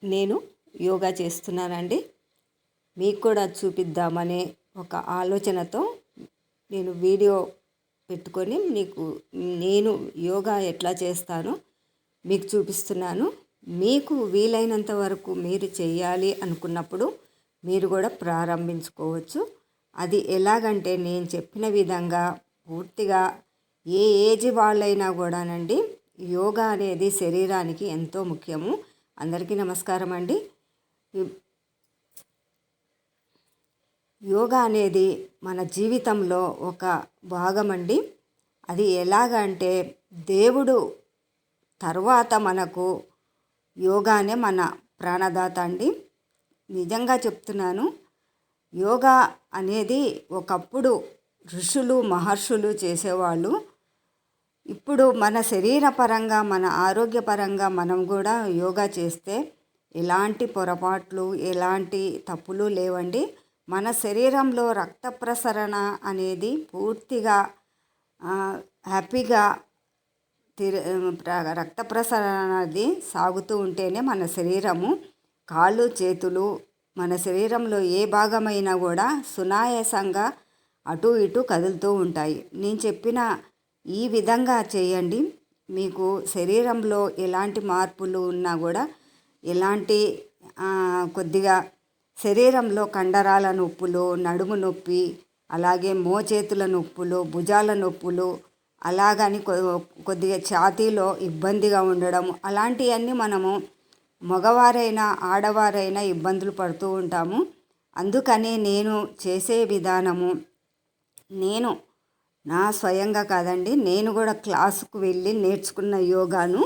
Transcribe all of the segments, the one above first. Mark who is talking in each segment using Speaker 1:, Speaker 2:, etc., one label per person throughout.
Speaker 1: నేను యోగా చేస్తున్నానండి. మీకు కూడా చూపిద్దామనే ఒక ఆలోచనతో నేను వీడియో పెట్టుకొని నేను యోగా ఎట్లా చేస్తానో మీకు చూపిస్తున్నాను. మీకు వీలైనంత వరకు మీరు చేయాలి అనుకున్నప్పుడు మీరు కూడా ప్రారంభించుకోవచ్చు. అది ఎలాగంటే నేను చెప్పిన విధంగా పూర్తిగా ఏ ఏజ్ వాళ్ళైనా కూడానండి యోగా అనేది శరీరానికి ఎంతో ముఖ్యము. అందరికీ నమస్కారం అండి. యోగా అనేది మన జీవితంలో ఒక భాగం అండి. అది ఎలాగంటే దేవుడు తర్వాత మనకు యోగానే మన ప్రాణదాత అండి. నిజంగా చెప్తున్నాను. యోగా అనేది ఒకప్పుడు ఋషులు మహర్షులు చేసేవాళ్ళు. ఇప్పుడు మన శరీరపరంగా మన ఆరోగ్యపరంగా మనం కూడా యోగా చేస్తే ఎలాంటి పొరపాట్లు ఎలాంటి తప్పులు లేవండి. మన శరీరంలో రక్త ప్రసరణ అనేది పూర్తిగా హ్యాపీగా రక్త ప్రసరణ అనేది సాగుతూ ఉంటేనే మన శరీరము కాళ్ళు చేతులు మన శరీరంలో ఏ భాగమైనా కూడా సునాయాసంగా అటు ఇటు కదులుతూ ఉంటాయి. నేను చెప్పిన ఈ విధంగా చేయండి. మీకు శరీరంలో ఎలాంటి మార్పులు ఉన్నా కూడా ఎలాంటి కొద్దిగా శరీరంలో కండరాల నొప్పులు, నడుము నొప్పి, అలాగే మోచేతుల నొప్పులు, భుజాల నొప్పులు, అలాగని కొద్దిగా ఛాతీలో ఇబ్బందిగా ఉండడం, అలాంటివన్నీ మనము మగవారైనా ఆడవారైనా ఇబ్బందులు పడుతూ ఉంటాము. అందుకని నేను చేసే విధానము నేను నా స్వయంగా కాదండి, నేను కూడా క్లాసుకు వెళ్ళి నేర్చుకున్న యోగాను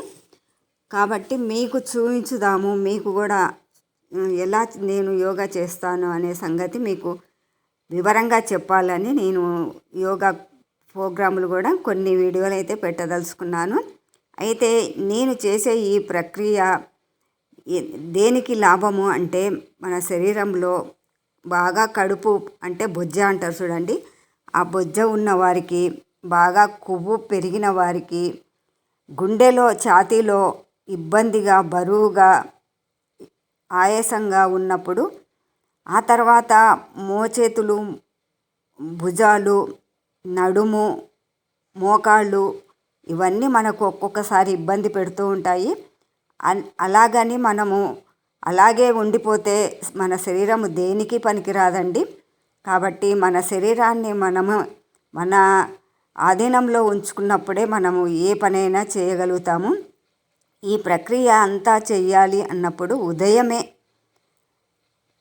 Speaker 1: కాబట్టి మీకు చూపించుదాము. మీకు కూడా ఎలా నేను యోగా చేస్తాను అనే సంగతి మీకు వివరంగా చెప్పాలని నేను యోగా ప్రోగ్రాములు కూడా కొన్ని వీడియోలు అయితే పెట్టదలుచుకున్నాను. అయితే నేను చేసే ఈ ప్రక్రియ దేనికి లాభము అంటే మన శరీరంలో బాగా కడుపు అంటే బొజ్జ అంటారు చూడండి, ఆ బొజ్జ ఉన్న వారికి, బాగా కొవ్వు పెరిగిన వారికి, గుండెలో ఛాతీలో ఇబ్బందిగా బరువుగా ఆయాసంగా ఉన్నప్పుడు, ఆ తర్వాత మోచేతులు భుజాలు నడుము మోకాళ్ళు ఇవన్నీ మనకు ఒక్కొక్కసారి ఇబ్బంది పెడుతూ ఉంటాయి. అలాగని మనము అలాగే ఉండిపోతే మన శరీరం దేనికి పనికిరాదండి. కాబట్టి మన శరీరాన్ని మనము మన ఆధీనంలో ఉంచుకున్నప్పుడే మనము ఏ పనైనా చేయగలుగుతాము. ఈ ప్రక్రియ అంతా చెయ్యాలి అన్నప్పుడు ఉదయమే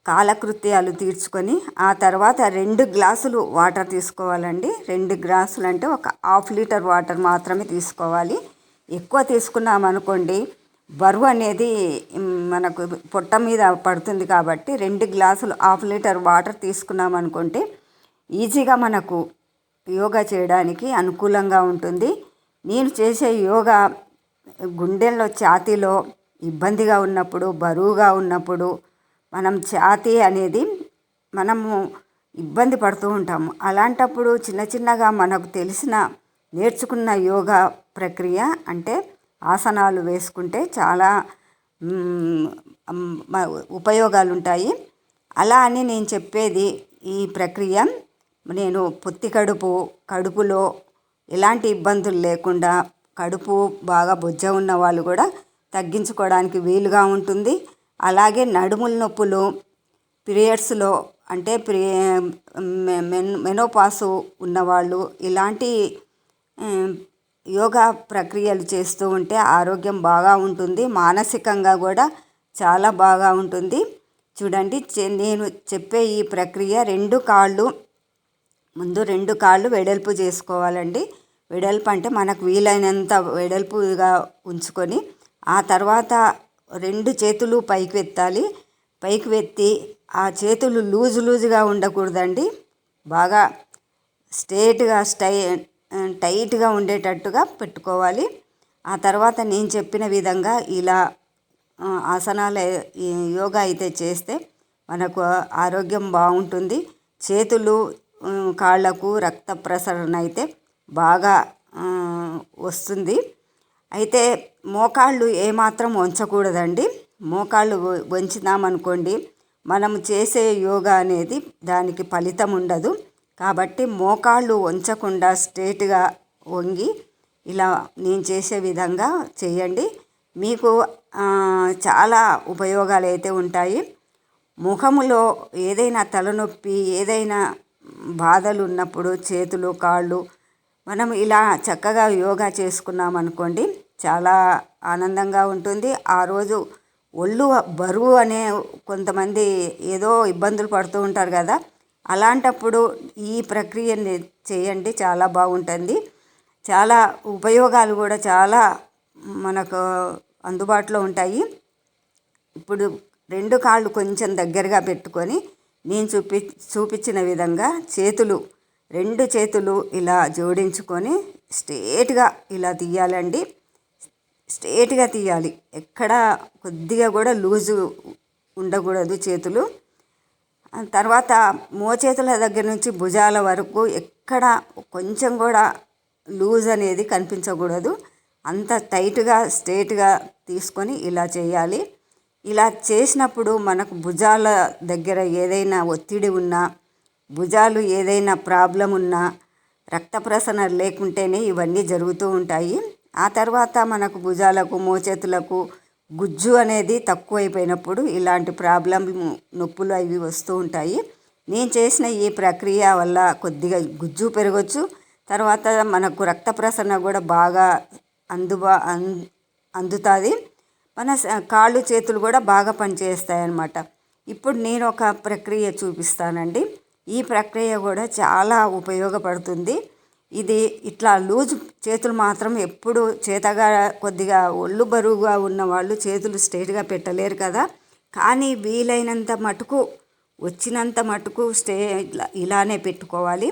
Speaker 1: కాలకృత్యాలు తీర్చుకొని ఆ తర్వాత 2 గ్లాసులు వాటర్ తీసుకోవాలండి. 2 గ్లాసులు అంటే ఒక 1/2 లీటర్ వాటర్ మాత్రమే తీసుకోవాలి. ఎక్కువ తీసుకున్నామనుకోండి బరువు అనేది మనకు పొట్ట మీద పడుతుంది. కాబట్టి 2 గ్లాసులు 1/2 లీటర్ వాటర్ తీసుకున్నామనుకుంటే ఈజీగా మనకు యోగా చేయడానికి అనుకూలంగా ఉంటుంది. నేను చేసే యోగా గుండెల్లో ఛాతీలో ఇబ్బందిగా ఉన్నప్పుడు, బరువుగా ఉన్నప్పుడు, మనం ఛాతీ అనేది మనము ఇబ్బంది పడుతూ ఉంటాము. అలాంటప్పుడు చిన్న చిన్నగా మనకు తెలిసిన నేర్చుకున్న యోగా ప్రక్రియ అంటే ఆసనాలు వేసుకుంటే చాలా ఉపయోగాలు ఉంటాయి. అలా అని నేను చెప్పేది ఈ ప్రక్రియ నేను పొత్తి కడుపులో ఎలాంటి ఇబ్బందులు లేకుండా కడుపు బాగా బొజ్జ ఉన్న వాళ్ళు కూడా తగ్గించుకోవడానికి వీలుగా ఉంటుంది. అలాగే నడుముల నొప్పులు, పీరియడ్స్లో అంటే మెనోపాసు ఉన్నవాళ్ళు ఇలాంటి యోగా ప్రక్రియలు చేస్తూ ఉంటే ఆరోగ్యం బాగా ఉంటుంది. మానసికంగా కూడా చాలా బాగా ఉంటుంది. చూడండి, నేను చెప్పే ఈ ప్రక్రియ 2 కాళ్ళు ముందు 2 కాళ్ళు వెడల్పు చేసుకోవాలండి. వెడల్పు అంటే మనకు వీలైనంత వెడల్పుగా ఉంచుకొని ఆ తర్వాత 2 చేతులు పైకి ఎత్తాలి. పైకి ఎత్తి ఆ చేతులు లూజుగా ఉండకూడదండి. బాగా స్ట్రేట్గా టైట్గా ఉండేటట్టుగా పెట్టుకోవాలి. ఆ తర్వాత నేను చెప్పిన విధంగా ఇలా ఆసనాలు యోగా అయితే చేస్తే మనకు ఆరోగ్యం బాగుంటుంది. చేతులు కాళ్ళకు రక్త ప్రసరణ అయితే బాగా వస్తుంది. అయితే మోకాళ్ళు ఏమాత్రం వంచకూడదండి. మోకాళ్ళు వంచుతామనుకోండి, మనం చేసే యోగా అనేది దానికి ఫలితం ఉండదు. కాబట్టి మోకాళ్ళు వంచకుండా స్ట్రేట్గా వంగి ఇలా నేను చేసే విధంగా చేయండి. మీకు చాలా ఉపయోగాలు అయితే ఉంటాయి. ముఖములో ఏదైనా తలనొప్పి, ఏదైనా బాధలు ఉన్నప్పుడు చేతులు కాళ్ళు మనం ఇలా చక్కగా యోగా చేసుకున్నాం అనుకోండి, చాలా ఆనందంగా ఉంటుంది. ఆ రోజు ఒళ్ళు బరువు అనే కొంతమంది ఏదో ఇబ్బందులు పడుతూ ఉంటారు కదా, అలాంటప్పుడు ఈ ప్రక్రియని చేయండి, చాలా బాగుంటుంది. చాలా ఉపయోగాలు కూడా చాలా మనకు అందుబాటులో ఉంటాయి. ఇప్పుడు 2 కాళ్ళు కొంచెం దగ్గరగా పెట్టుకొని నేను చూపించిన విధంగా రెండు చేతులు ఇలా జోడించుకొని స్ట్రేట్గా ఇలా తీయాలండి. స్ట్రేట్గా తీయాలి, ఎక్కడ కొద్దిగా కూడా లూజు ఉండకూడదు చేతులు. తర్వాత మోచేతుల దగ్గర నుంచి భుజాల వరకు ఎక్కడ కొంచెం కూడా లూజ్ అనేది కనిపించకూడదు. అంత టైట్గా స్ట్రేట్గా తీసుకొని ఇలా చేయాలి. ఇలా చేసినప్పుడు మనకు భుజాల దగ్గర ఏదైనా ఒత్తిడి ఉన్నా, భుజాలు ఏదైనా ప్రాబ్లం ఉన్నా, రక్త ప్రసరణ లేకుంటేనే ఇవన్నీ జరుగుతూ ఉంటాయి. ఆ తర్వాత మనకు భుజాలకు మోచేతులకు గుజ్జు అనేది తక్కువైపోయినప్పుడు ఇలాంటి ప్రాబ్లం నొప్పులు అవి వస్తూ ఉంటాయి. నేను చేసిన ఈ ప్రక్రియ వల్ల కొద్దిగా గుజ్జు పెరగచ్చు. తర్వాత మనకు రక్త ప్రసరణ కూడా బాగా అందుతుంది. మన కాళ్ళు చేతులు కూడా బాగా పనిచేస్తాయి అన్నమాట. ఇప్పుడు నేను ఒక ప్రక్రియ చూపిస్తానండి. ఈ ప్రక్రియ కూడా చాలా ఉపయోగపడుతుంది. ఇది ఇట్లా లూజు చేతులు మాత్రం ఎప్పుడు చేతగా కొద్దిగా ఒళ్ళు బరువుగా ఉన్న వాళ్ళు చేతులు స్ట్రైట్గా పెట్టలేరు కదా, కానీ వీలైనంత మటుకు వచ్చినంత మటుకు ఇలానే పెట్టుకోవాలి.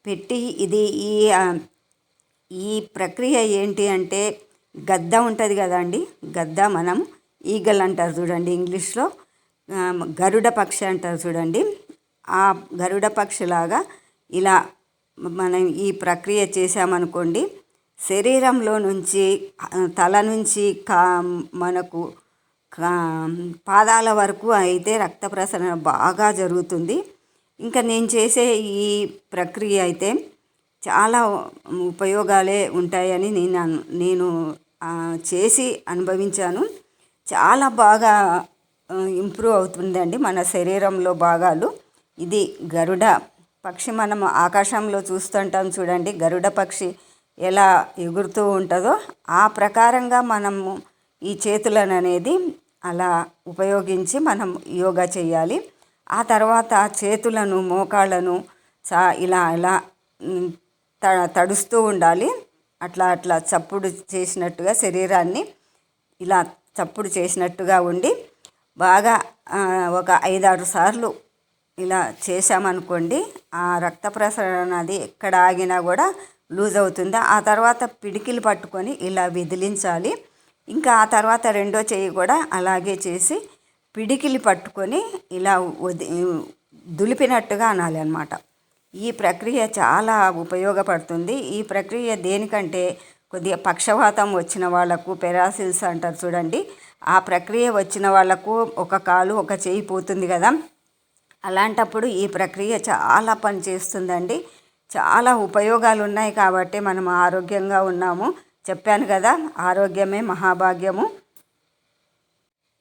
Speaker 1: పెట్టి ఇది ఈ ప్రక్రియ ఏంటి అంటే, గద్ద ఉంటుంది కదండి, గద్ద మనం ఈగల్ అంటారు చూడండి ఇంగ్లీష్లో, గరుడ పక్షి అంటారు చూడండి. ఆ గరుడ పక్షిలాగా ఇలా మనం ఈ ప్రక్రియ చేసామనుకోండి, శరీరంలో నుంచి తల నుంచి మనకు పాదాల వరకు అయితే రక్త ప్రసరణ బాగా జరుగుతుంది. ఇంకా నేను చేసే ఈ ప్రక్రియ అయితే చాలా ఉపయోగాలే ఉంటాయని నేను చేసి అనుభవించాను. చాలా బాగా ఇంప్రూవ్ అవుతుందండి మన శరీరంలో భాగాలు. ఇది గరుడ పక్షి, మనం ఆకాశంలో చూస్తుంటాం చూడండి, గరుడ పక్షి ఎలా ఎగురుతూ ఉంటుందో ఆ ప్రకారంగా మనము ఈ చేతులను అనేది అలా ఉపయోగించి మనం యోగా చేయాలి. ఆ తర్వాత చేతులను మోకాళ్ళను ఇలా తడుస్తూ ఉండాలి. అట్లా చప్పుడు చేసినట్టుగా శరీరాన్ని ఇలా చప్పుడు చేసినట్టుగా ఉండి బాగా ఒక 5-6 సార్లు ఇలా చేసామనుకోండి, ఆ రక్త ప్రసరణ అది ఎక్కడ ఆగినా కూడా లూజ్ అవుతుంది. ఆ తర్వాత పిడికిలు పట్టుకొని ఇలా విదిలించాలి. ఇంకా ఆ తర్వాత రెండో చెయ్యి కూడా అలాగే చేసి పిడికిలి పట్టుకొని ఇలా దులిపినట్టుగా అనాలి అన్నమాట. ఈ ప్రక్రియ చాలా ఉపయోగపడుతుంది. ఈ ప్రక్రియ దేనికంటే, కొద్దిగా పక్షవాతం వచ్చిన వాళ్ళకు, పెరాసిల్స్ అంటారు చూడండి, ఆ ప్రక్రియ వచ్చిన వాళ్ళకు ఒక కాలు ఒక చెయ్యి పోతుంది కదా, అలాంటప్పుడు ఈ ప్రక్రియ చాలా పనిచేస్తుందండి. చాలా ఉపయోగాలు ఉన్నాయి కాబట్టి మనం ఆరోగ్యంగా ఉన్నాము. చెప్పాను కదా, ఆరోగ్యమే మహాభాగ్యము.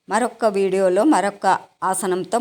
Speaker 1: మరొక వీడియోలో మరొక ఆసనంతో